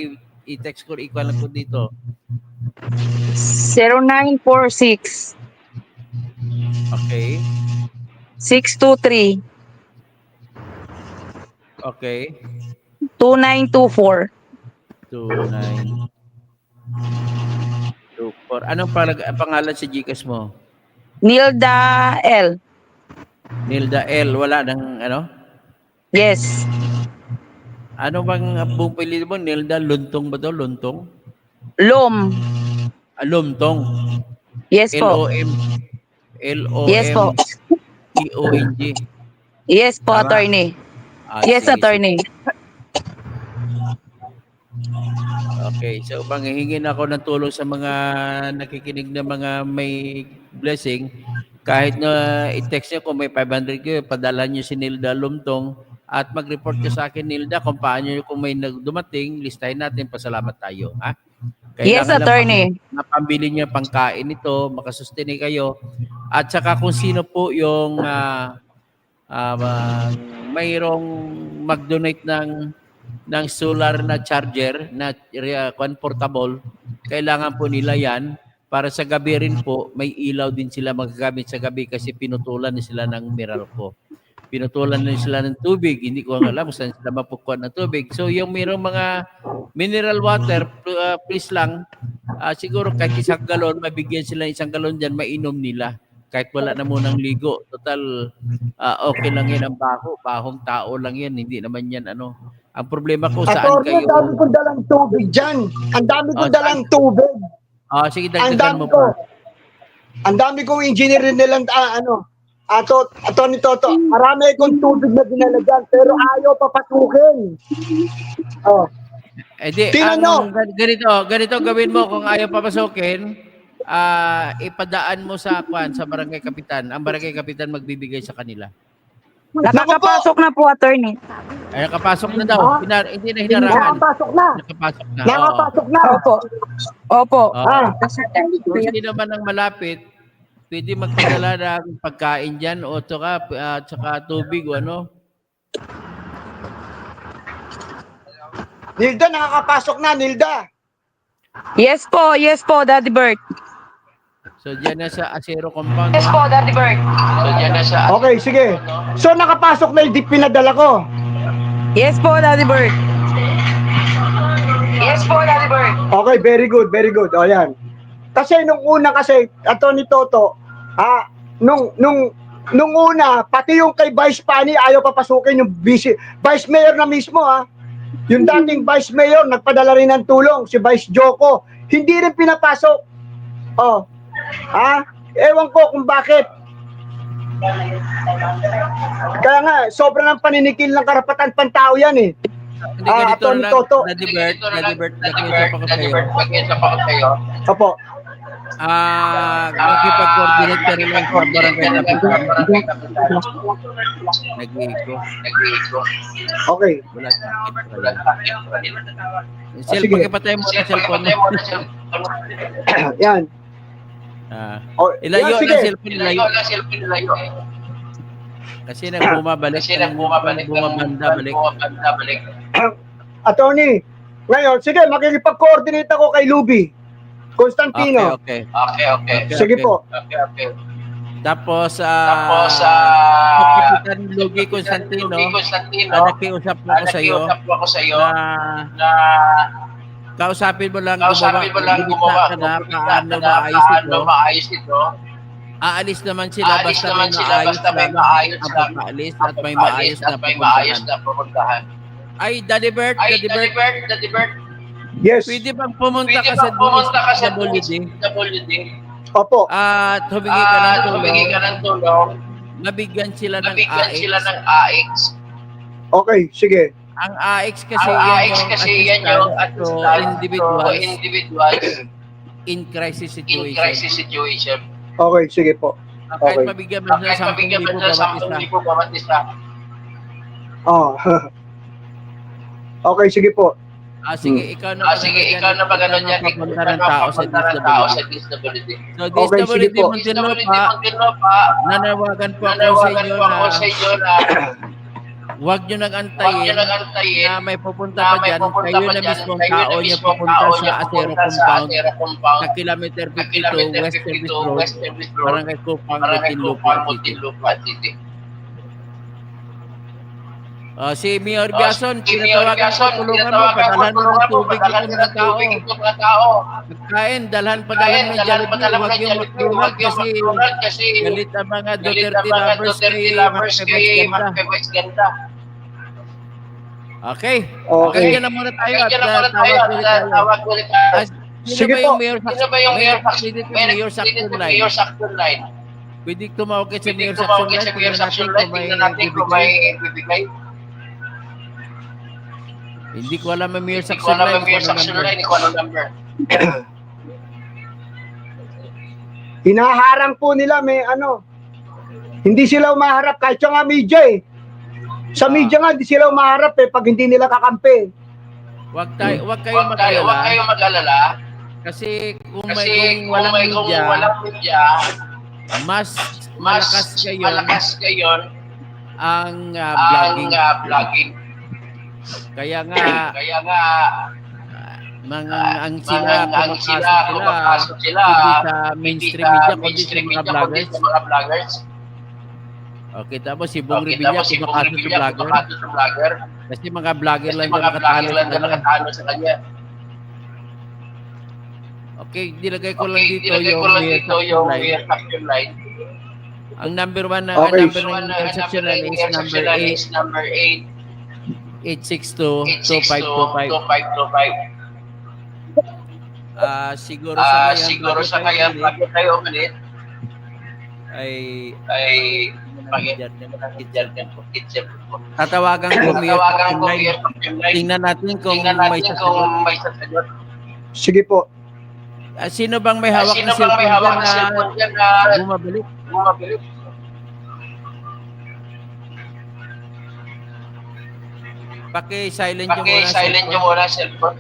i-text ko, equal ko dito. 0946 Okay. 623 Okay. 2924. 2924. Anong pangalan sa GCash mo? Nilda L. Nilda L. Wala ng Yes. Ano bang buong pili mo? Nilda Luntong ba to? Luntong? Lom. Lumtong. Yes po. L-O-M. Yes po. T-O-N-G. Yes po, Tama. attorney. Yes, Sige, attorney. Okay, so manghihingin ako ng tulong sa mga nakikinig na mga may blessing. Kahit na i-text nyo kung may 500 kayo, padala nyo si Nilda Lumtong at mag-report ka sa akin, Nilda, kung paano kung may dumating, listahin natin, pasalamat tayo. Ha? Yes, Kailangan attorney. lang mapambili nyo pangkain ito, makasustain kayo. At saka kung sino po yung mayroong mag-donate ng solar na charger na portable, kailangan po nila yan para sa gabi rin po, may ilaw din sila magagamit sa gabi kasi pinutulan na sila ng Meralco. Pinutulan na sila ng tubig. Hindi ko alam kung saan sila mapukuha ng tubig. So yung mayroong mga mineral water, please lang, siguro kahit 1 galon, mabigyan sila 1 galon dyan, mainom nila. Kahit wala na munang ligo. Total, okay lang yan ang baho. Bahong tao lang yan. Hindi naman yan ano. Ang problema ko saan Attorney, kayo. ang dami kong dalang tubig dyan. Ang dami kong dalang tubig. Sige, Ang dagdagan dami mo ko. pa. Ang dami kong engineer nilang Attorney Toto, marami akong tubig na dinala dyan, pero ayaw papasukin. Oh. Di, Tingnan nyo. ganito gawin mo kung ayaw papasukin, ipadaan mo sa barangay kapitan. Ang barangay kapitan magbibigay sa kanila. Nakakapasok na po, attorney. Ay, nakapasok na daw. Hindi na hinarangan. Nakapasok na. Nakapasok na. Nakapasok na. Opo. Opo. Kung hindi naman ang malapit, pwede magpadala ng pagkain dyan o tsaka tubig o ano. Nilda, nakakapasok na, Nilda. Yes po, Daddy Bert. So dyan na sa Acero compound. Yes po, Daddy Bert. So dyan na sa Okay, sige. So nakapasok na yung pinadala ko. Yes po, Daddy Bert. Yes po, Daddy Bert. Okay, very good, very good. O yan. Kasi nung una Attorney Toto, nung una, pati yung kay Vice Pani ayaw papasukin yung Vice Mayor na mismo Yung dating Vice Mayor, nagpadala rin ng tulong, si Vice Joko. Hindi rin pinapasok. Oh. Ewan ko kung bakit. Kaya nga, sobrang ng paninikil ng karapatan pantao yan eh. Hindi ganito Attorney lang, Toto. Daddy Bert, nag-iusap ako sa'yo. Opo. Makipag-coordinate ka rin lang sa barangay kapitan. Nag-iiko. Okay. Wala sa akin. Sige. Pakipatay mo na cellphone mo. Yan. Ilayo yan, sige. ng cellphone, ilayo. Kasi bumabalik, bumabanda, balik. Attorney, ngayon, sige, makikipag-coordinate ako kay Luby. Constantino. Okay. Sige po. Tapos, Kapitan Lugi Constantino, nakiusap po ako sa iyo na kausapin mo lang gumawa ka na paano maayos ito. Aalis naman sila basta may maayos na pag-aalis at may maayos na pupuntahan. Ay, Daddy Bert. Yes. Pwede bang pumunta ka sa DSWD? Opo. At humingi ka ng tulong. Nabigyan sila ng AX. Okay, sige. Ang AX kasi yan yung individuals in crisis situation. Okay, sige po. Kahit Okay. mabigyan mo ng 10,000 bawat isa. Oh. Okay, sige po. Sige, ikaw na pag ano dyan, ikaw ng tao sa DSWD. So, Okay, sige DSWD po. Muntinlupa, nanawagan po ako sa inyo na huwag nyo nang antayin na may pupunta pa dyan. Kayo na mismo ang tao nyo pupunta sa Acero compound sa kilometer 52 West Service Road, Barangay Kupang, Muntinlupa City. Si Mayor Biason, tinatawagan ko, tulungan mo, padalhan mo ng tubig itong mga tao. Pagkain, padalhan ng Jollibee, huwag yung magtulog kasi galit ang mga Duterte lovers kay Vice Ganda. Okay. Hanggang na muna tayo at tawag ulit tayo. Sige po. Sino ba yung Mayor Saction Line? Pwede tumawag kayo sa Mayor Saction Line, tingnan natin kung may bibigay. Hindi ko alam ang Mayor Saction Line, kung ano number. Hinaharang po nila, may Hindi sila umaharap kahit yung nga media eh. Sa media nga, hindi sila umaharap pag hindi nila kakampi. Wag kayong mag-alala. Kasi kung walang media, mas malakas ngayon ang vlogging. Kaya nga ang pumapasok sila hindi sa mainstream media kundi sa mga vloggers. Okay, tapos si Bong Revilla kumakaso sa vlogger. Kasi mga vlogger lang yung nakatalo sa kanya. Okay, dilagay ko lang dito yung reaction line. Ang number 1 na reaction line is number 8 862-2525. Siguro sa kaya pag kayo umalit ay tatawagan ko line. Tingnan natin kung may sasagot. Sige po. Sino bang may hawak ng cellphone dyan na bumabalik? Paki-silent nyo muna cellphone.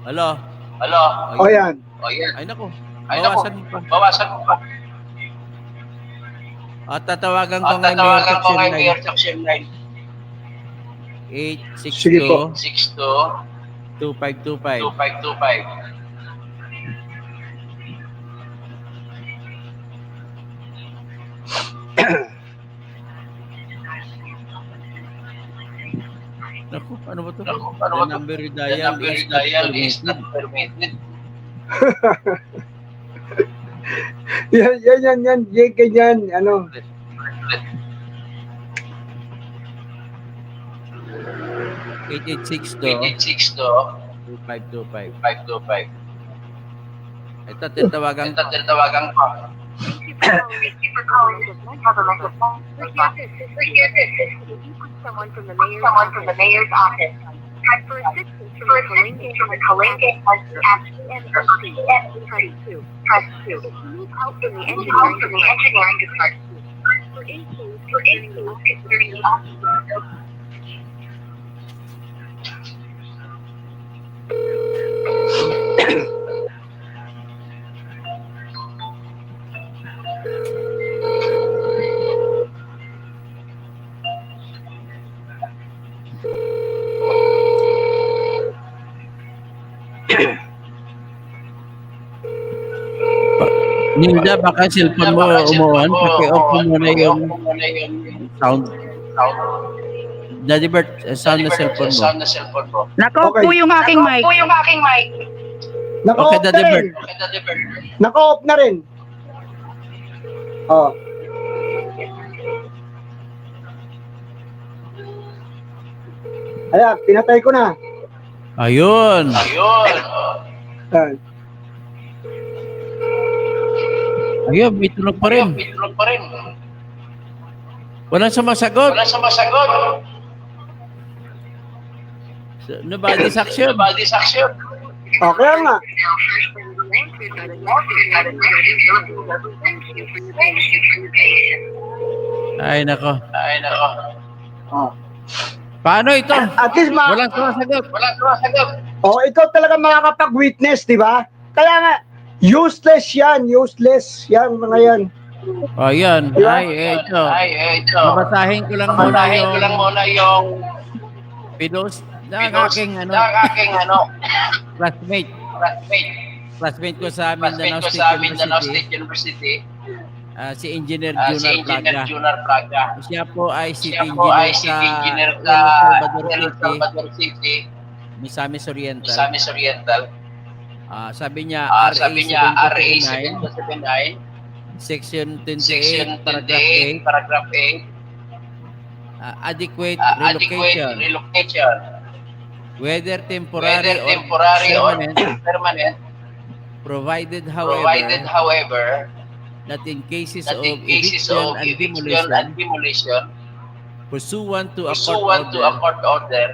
Hello? O yan. Ay naku. Bawasan mo pa. At tatawagan ko ngayon may reaction line. Sige po. 2525. Naku, ano ba to? The number you dial is not permitted. Yan. Ganyan. Ano? $886 2525. Ito, tatawagan ko. Someone from the mayor's office. For assistance from the Kalinga press 2. If you need help from the engineering department, for instance, concerning the office. Nilda, baka cellphone mo umuwan. Paki-off mo muna yung sound. Daddy Bert, sound na cellphone mo. Naka-off po yung aking mic. Naka-off Okay, Daddy na Bert. rin. Naka-off na rin. Oh. Ayan, pinatay ko na. Ayun. Ayan. Ayun, may tunog pa rin. Walang sumasagot. Nobody action. Okay nga. Ay, nako. Oh. Paano ito? At least Walang sumasagot. Oh, ikaw talaga makakapag-witness, di ba? Kaya nga, useless yan mga yan. O, yan. Ay, ito. Babasahin ko lang muna yung pinost ng aking classmate ko sa Mindanao State University. Si Engineer Junar Plaga. Siya po ay city engineer sa El Salvador City, Misamis Oriental. Sabi niya RA 779 Section 28 Paragraph 8 adequate relocation whether temporary or permanent provided however that in cases of eviction and demolition pursuant to a court order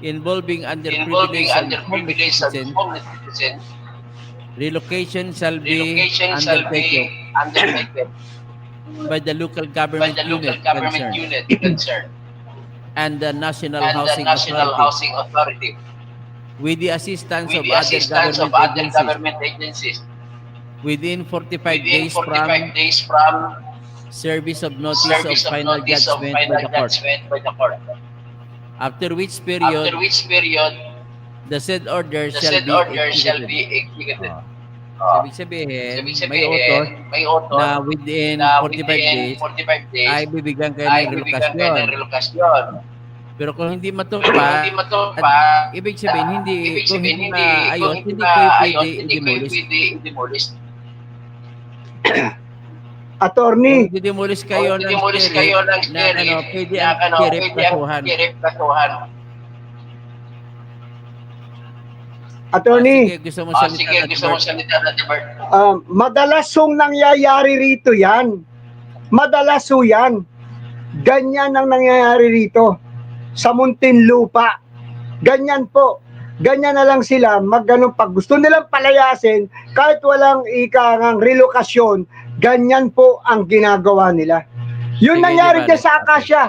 involving underprivileged and homeless citizens Relocation shall be undertaken by the local government unit concerned and the National Housing Authority with the assistance of other government agencies within 45 days from service of notice of final judgment by the court. After which period, the said order shall be executed. So, ibig sabihin, may utos na within 45 days ay bibigyan kayo ng relokasyon. Pero kung hindi matupad, ibig sabihin, kung hindi maayos, hindi kayo pwede i-demolish. Attorney, Kung i-demolish kayo ng sheriff na pwede ang sheriff kasuhan. attorney, Sige, gusto mo salita, Dati Bert? madalas hong nangyayari rito yan. Madalas ho yan. Ganyan ang nangyayari rito sa Muntinlupa. Ganyan po. Ganyan na lang sila magganong pag gusto nilang palayasin kahit walang ikangang relokasyon, ganyan po ang ginagawa nila. Yun Sige, nangyari di dyan sa bale. Acacia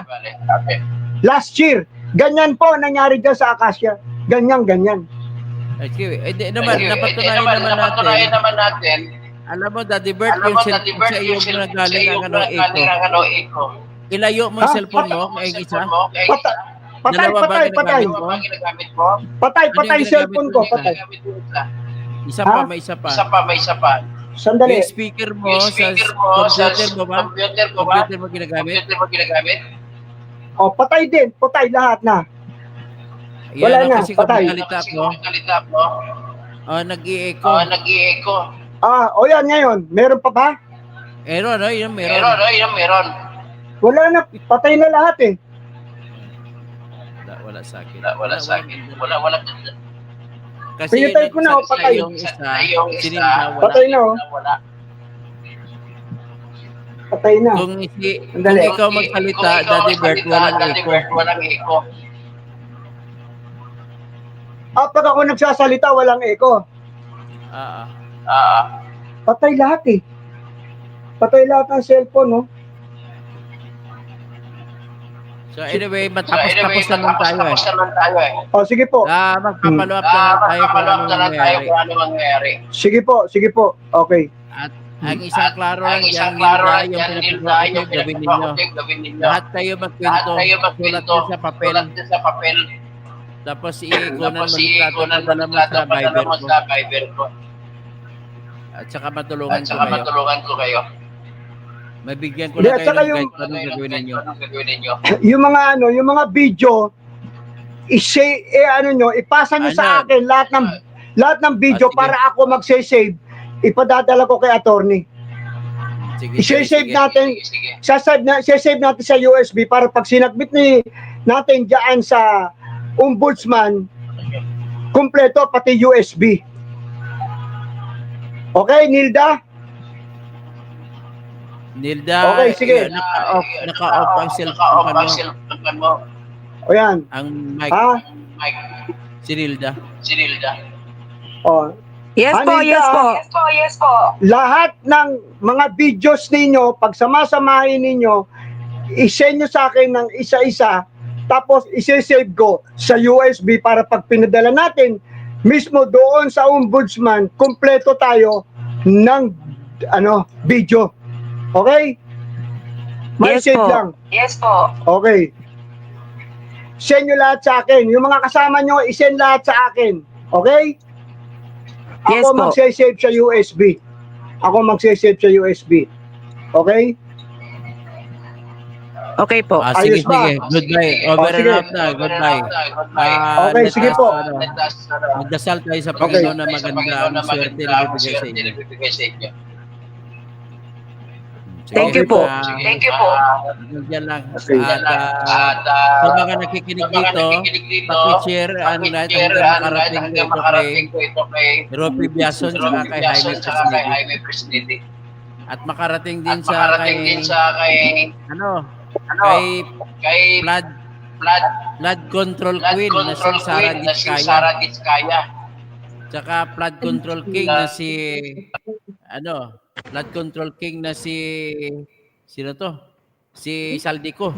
last year. Ganyan po nangyari dyan sa Acacia. Ganyan. Sige, napatunayan naman natin. Alam mo, Daddy Bert, yung cellphone sa iyo nagaling ang echo. Ilayo mo yung cellphone mo, may isa. Patay yung cellphone ko, patay. Isa pa, may isa pa. Sandali. Yung speaker mo sa computer mo ba? Computer mo ginagamit? Patay din, patay lahat na. Wala na, Kasi kung patay. magsalita ko, nag-i-echo. Yan ngayon. Meron pa ba? Meron. Wala na, patay na lahat eh. Wala sa akin. Wala. Kasi Pinatay ko na, patay. Yung isa, Patay na Patay na. Kung Sandali. ikaw magsalita, Daddy Bert, walang echo. Pag ako nagsasalita, walang echo. Patay lahat eh. Patay lahat ng cellphone, no? So anyway, tapos naman tayo eh. Sige po. Magpapalo up na tayo kung ano mangyayari. Sige po. Okay. At ang isang klaro lang yung pinapagawa gawin ninyo. Lahat kayo magkwento, sulat din sa papel. Tapos i-ikunan mo sa Viber ko. At saka matulungan ko kayo. Mabigyan ko Hindi, na at saka kayo ng yung- guide anong gagawin ninyo. Yung mga video, ipasa nyo sa akin lahat ng video Sige. para ako magse-save. Ipadadala ko kay attorney. Sige. I-save natin. Sasave natin sa USB para pag sinagmit natin diyan sa ombudsman, kumpleto pati USB. Okay, Nilda? Okay, sige. Naka-off ang cellphone mo. O yan. Ang mic. Si Nilda. O. Yes po, Anita, yes po. Lahat ng mga videos ninyo, pag sama-samahin ninyo, i-send nyo sa akin ng isa-isa, tapos isi-save ko sa USB para pag pinadala natin, mismo doon sa ombudsman, kumpleto tayo ng video. Okay? May Yes save po. lang. Yes po. Okay. Send nyo lahat sa akin. Yung mga kasama nyo, isend lahat sa akin. Okay? Yes Ako po. magsasave sa USB. Okay? Okay po. Ayos Sige. ba? Goodbye. Over sige. and out na. Goodbye. Okay, sige po. Magdasal tayo sa Panginoon na maganda ang swerte na bibigay sa inyo. Thank you po. Diyan lang. Okay. At sa mga nakikinig dito, paki-share ang lahat ang makarating ko ito kay Ropi Biason at kay Jaime Presnidi. At makarating din sa kay Flood Control Queen na si Sara Diskaya. Tsaka flood control king na si flood control king na si sino to? Si Saldico.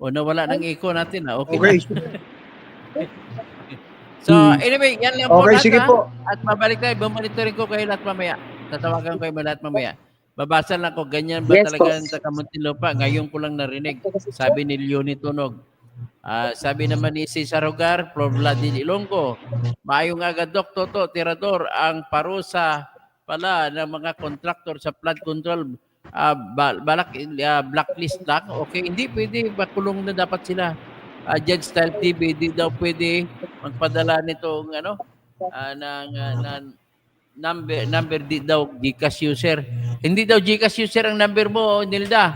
O nawala ng echo natin. Okay, Okay. na. So, anyway, yan lang po Okay, lahat, sige ha? po. At mabalik tayo, bumonitorin ko kayo lahat mamaya. Tatawagan ko kayo lahat mamaya. Babasa lang ko, ganyan ba Yes, talaga po. ang Taga-Muntinlupa? Ngayon ko lang narinig. Sabi ni Leonie Tunog. Sabi naman ni Cesar Hogar, Pro Vladimir Ilonggo, maayong agad Toto, Tirador, ang parusa pala ng mga kontraktor sa flood control. Blacklist lang. Okay, hindi pwede. Bakulong na dapat sila. Judge Style TV, hindi daw pwede magpadala nitong number di daw GCash user. Hindi daw GCash user ang number mo, Nilda.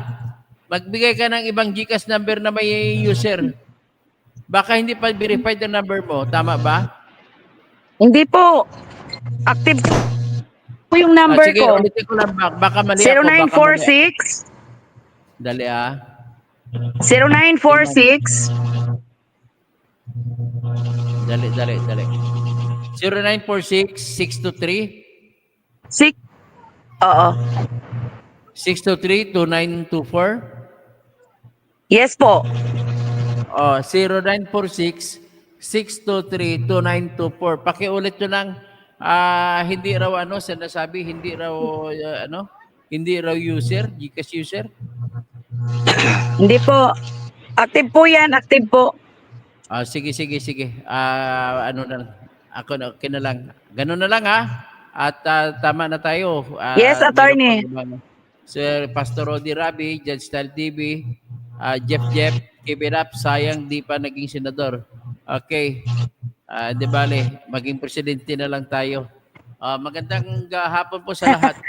Magbigay ka ng ibang GCash number na may user. Baka hindi pa verified ang number mo. Tama ba? Hindi po. Active po yung number Sige, ko. ulitin ko lang. Baka mali ako. Baka mali. 0946 Dali 0946 Dali. 0946-623 6 Oo. 623-2924. Yes po. 0946-623-2924. Pakiulit nyo lang. Hindi raw sinasabi, hindi raw user, GCash user. Hindi po. Active po yan. Active po. Sige. Ano na lang. Okay na lang. Ganun na lang, ha? At tama na tayo. Yes, attorney. Sir Pastor Rodi Rabi, Judge Style TV, Jeff, keep it up. Sayang di pa naging senador. Okay. Di bale, maging presidente na lang tayo. Magandang hapon po sa lahat.